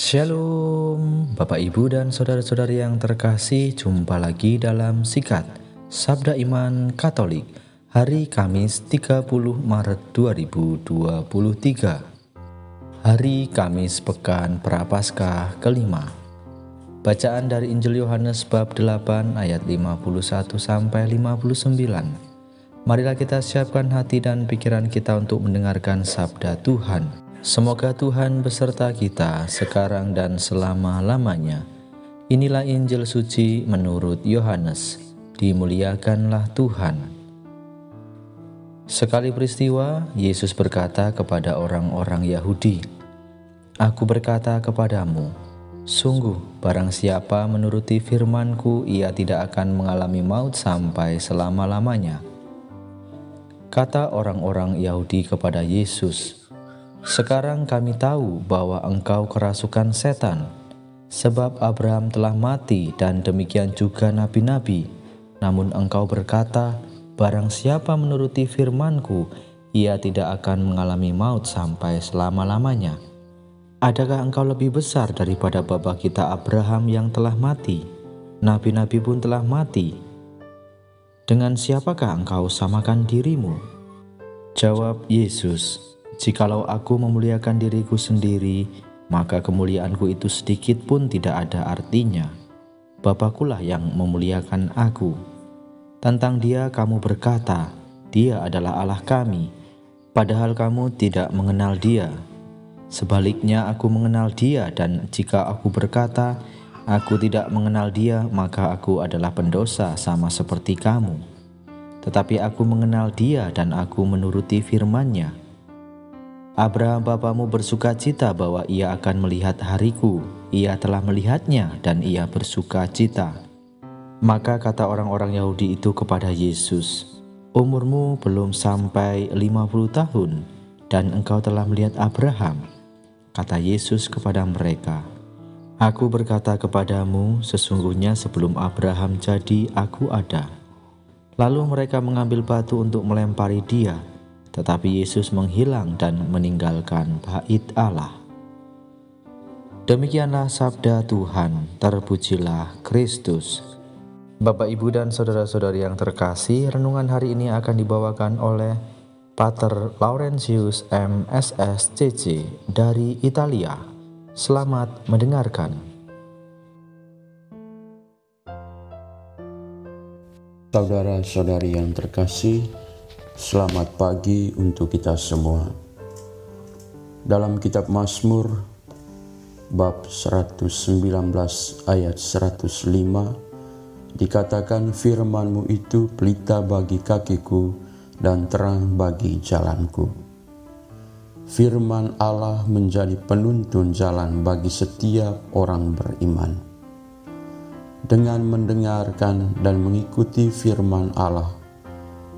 Shalom, Bapak Ibu dan saudara-saudari yang terkasih, jumpa lagi dalam Sikat Sabda Iman Katolik hari Kamis 30 Maret 2023. Hari Kamis Pekan Prapaskah kelima. Bacaan dari Injil Yohanes bab 8 ayat 51 sampai 59. Marilah kita siapkan hati dan pikiran kita untuk mendengarkan sabda Tuhan. Semoga Tuhan beserta kita sekarang dan selama-lamanya. Inilah Injil suci menurut Yohanes. Dimuliakanlah Tuhan. Sekali peristiwa, Yesus berkata kepada orang-orang Yahudi, "Aku berkata kepadamu, sungguh barang siapa menuruti firman-Ku, ia tidak akan mengalami maut sampai selama-lamanya." Kata orang-orang Yahudi kepada Yesus, "Sekarang kami tahu bahwa engkau kerasukan setan, sebab Abraham telah mati dan demikian juga nabi-nabi. Namun engkau berkata, barang siapa menuruti firman-Ku, ia tidak akan mengalami maut sampai selama-lamanya. Adakah engkau lebih besar daripada bapa kita Abraham yang telah mati? Nabi-nabi pun telah mati. Dengan siapakah engkau samakan dirimu?" Jawab Yesus, "Jikalau aku memuliakan diriku sendiri, maka kemuliaanku itu sedikit pun tidak ada artinya. Bapakulah yang memuliakan aku. Tentang Dia kamu berkata, Dia adalah Allah kami, padahal kamu tidak mengenal Dia. Sebaliknya aku mengenal Dia, dan jika aku berkata, aku tidak mengenal Dia, maka aku adalah pendosa sama seperti kamu. Tetapi aku mengenal Dia dan aku menuruti firman-Nya. Abraham bapamu bersuka cita bahwa ia akan melihat hariku. Ia telah melihatnya dan ia bersuka cita." Maka kata orang-orang Yahudi itu kepada Yesus, "Umurmu belum sampai 50 tahun dan engkau telah melihat Abraham?" Kata Yesus kepada mereka, "Aku berkata kepadamu, sesungguhnya sebelum Abraham jadi, aku ada." Lalu mereka mengambil batu untuk melempari Dia. Tetapi Yesus menghilang dan meninggalkan bait Allah. Demikianlah sabda Tuhan, terpujilah Kristus. Bapak, Ibu, dan saudara-saudari yang terkasih, renungan hari ini akan dibawakan oleh Pater Laurentius MSSCC dari Italia. Selamat mendengarkan. Saudara-saudari yang terkasih, selamat pagi untuk kita semua. Dalam kitab Mazmur bab 119 ayat 105 dikatakan, "Firman-Mu itu pelita bagi kakiku dan terang bagi jalanku." Firman Allah menjadi penuntun jalan bagi setiap orang beriman. Dengan mendengarkan dan mengikuti firman Allah,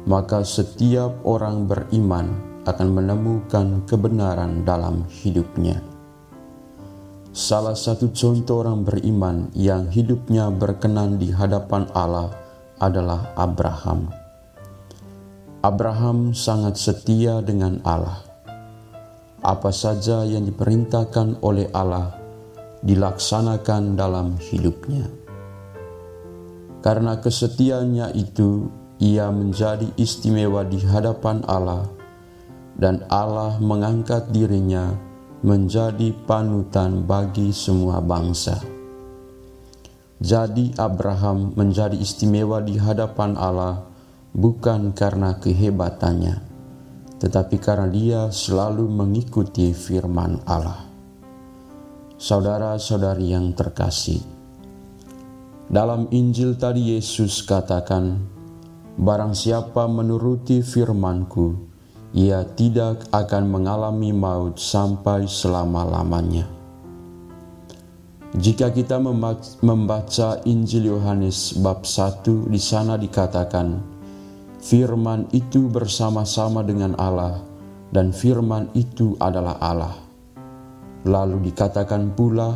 maka setiap orang beriman akan menemukan kebenaran dalam hidupnya. Salah satu contoh orang beriman yang hidupnya berkenan di hadapan Allah adalah Abraham. Abraham sangat setia dengan Allah. Apa saja yang diperintahkan oleh Allah dilaksanakan dalam hidupnya. Karena kesetiaannya itu, ia menjadi istimewa di hadapan Allah, dan Allah mengangkat dirinya menjadi panutan bagi semua bangsa. Jadi Abraham menjadi istimewa di hadapan Allah bukan karena kehebatannya, tetapi karena dia selalu mengikuti firman Allah. Saudara-saudari yang terkasih, dalam Injil tadi Yesus katakan, "Barang siapa menuruti firman-Ku, ia tidak akan mengalami maut sampai selama-lamanya." Jika kita membaca Injil Yohanes bab 1, di sana dikatakan, firman itu bersama-sama dengan Allah, dan firman itu adalah Allah. Lalu dikatakan pula,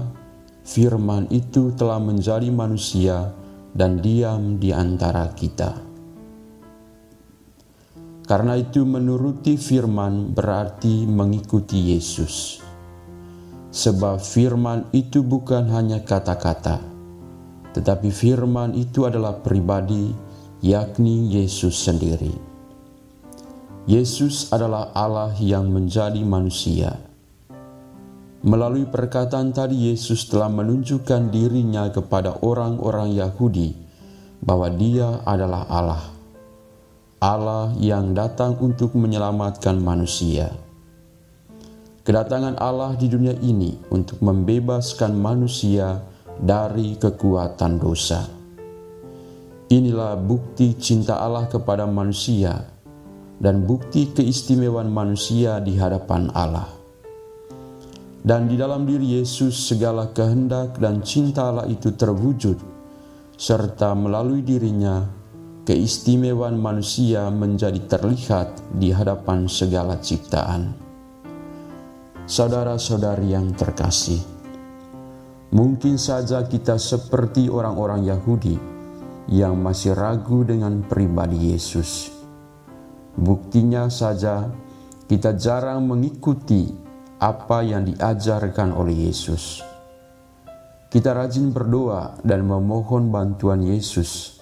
firman itu telah menjadi manusia dan diam di antara kita. Karena itu menuruti firman berarti mengikuti Yesus. sebab firman itu bukan hanya kata-kata, tetapi firman itu adalah pribadi, yakni Yesus sendiri. Yesus adalah Allah yang menjadi manusia. Melalui perkataan tadi, Yesus telah menunjukkan dirinya kepada orang-orang Yahudi bahwa Dia adalah Allah, Allah yang datang untuk menyelamatkan manusia. Kedatangan Allah di dunia ini untuk membebaskan manusia dari kekuatan dosa. Inilah bukti cinta Allah kepada manusia dan bukti keistimewaan manusia di hadapan Allah. Dan di dalam diri Yesus segala kehendak dan cinta Allah itu terwujud, serta melalui dirinya keistimewaan manusia menjadi terlihat di hadapan segala ciptaan. Saudara-saudari yang terkasih, mungkin saja kita seperti orang-orang Yahudi yang masih ragu dengan pribadi Yesus. Buktinya saja kita jarang mengikuti apa yang diajarkan oleh Yesus. Kita rajin berdoa dan memohon bantuan Yesus,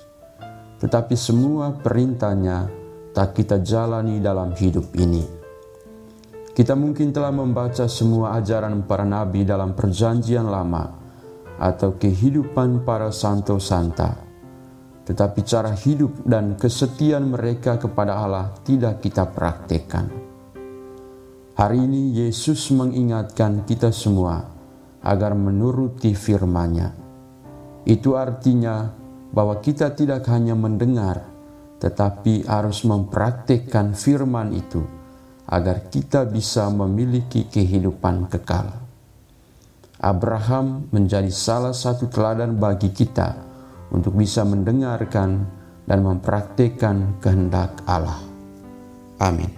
tetapi semua perintahnya tak kita jalani dalam hidup ini. Kita mungkin telah membaca semua ajaran para nabi dalam perjanjian lama atau kehidupan para santo-santa, tetapi cara hidup dan kesetiaan mereka kepada Allah tidak kita praktekkan. Hari ini Yesus mengingatkan kita semua agar menuruti firman-Nya. Itu artinya bahwa kita tidak hanya mendengar, tetapi harus mempraktikkan firman itu agar kita bisa memiliki kehidupan kekal. Abraham menjadi salah satu teladan bagi kita untuk bisa mendengarkan dan mempraktikkan kehendak Allah. Amin.